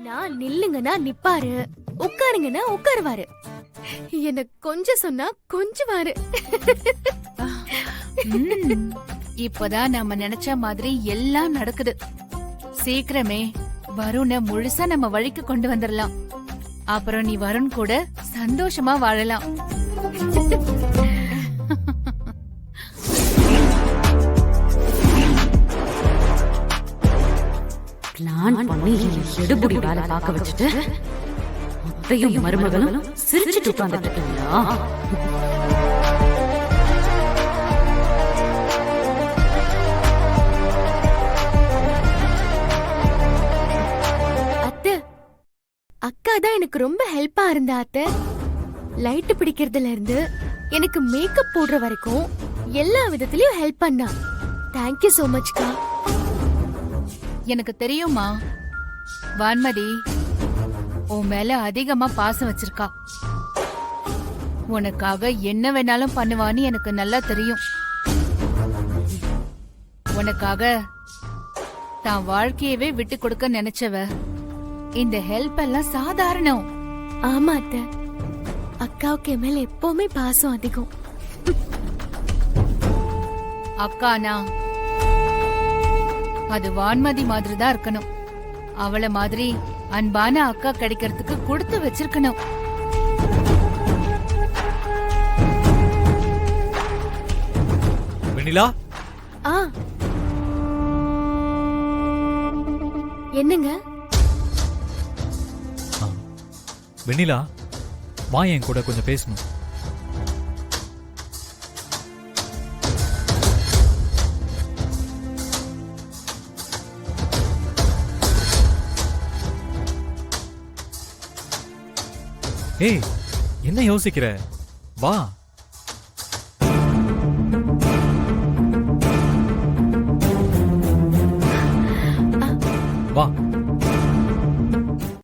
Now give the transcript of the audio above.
நான் நில்லுங்கன்னா நிப்பாரு, உட்காருங்கன்னா உட்காருவாரு. என்ன கொஞ்சம் சொன்னா கொஞ்சுவாரு. இப்பதான் நம்ம நினைச்ச மாதிரி எல்லாம் நடக்குது. சீக்கிரமே வருண முழுசா நம்ம வழிக்கு கொண்டு வந்துடலாம். அப்புறம் நீ வருண் கூட சந்தோஷமா வாழலாம். பிளான் பண்ணி எடுபடி வேலை பார்க்க வச்சுட்டு அத்தையும் மருமகளும் சிரிச்சுட்டு உட்கார்ந்துட்டு இருக்கீங்களா? அத்தை, அக்கா தான் எனக்கு ரொம்ப ஹெல்ப்பா இருந்தா அத்தை. லைட் பிடிக்கிறதுல இருந்து எனக்கு மேக்கப் போடுற வரைக்கும் எல்லா விதத்திலயும் ஹெல்ப் பண்ணா. தேங்க்யூ சோ மச்க்கா. எனக்கு தெரியுமா, வான்மதி உன் மேல அதிகமா பாசம் வச்சிருக்கா. உனக்காக என்ன வேணாலும் பண்ணுவான்னு எனக்கு நல்லா தெரியும். உனக்காக தான் வாழ்க்கையவே விட்டு கொடுக்க நினைச்சவ இந்த ஹெல்ப் எல்லாம் சாதாரணம். ஆமா அத்தை, அக்காவுக்கு என் மேல எப்பவுமே பாசம் அதிகம். அக்கானா அது வான்மதி மாதிரி தான் இருக்கணும். அவள மாதிரி அன்பான அக்கா கிடைக்கிறதுக்கு கொடுத்து வச்சிருக்கணும். வெண்ணிலா, ஆ என்னங்க? வெண்ணிலா வா, என் கூட கொஞ்சம் பேசணும். ஏய், என்ன யோசிக்கிற? வா. வா.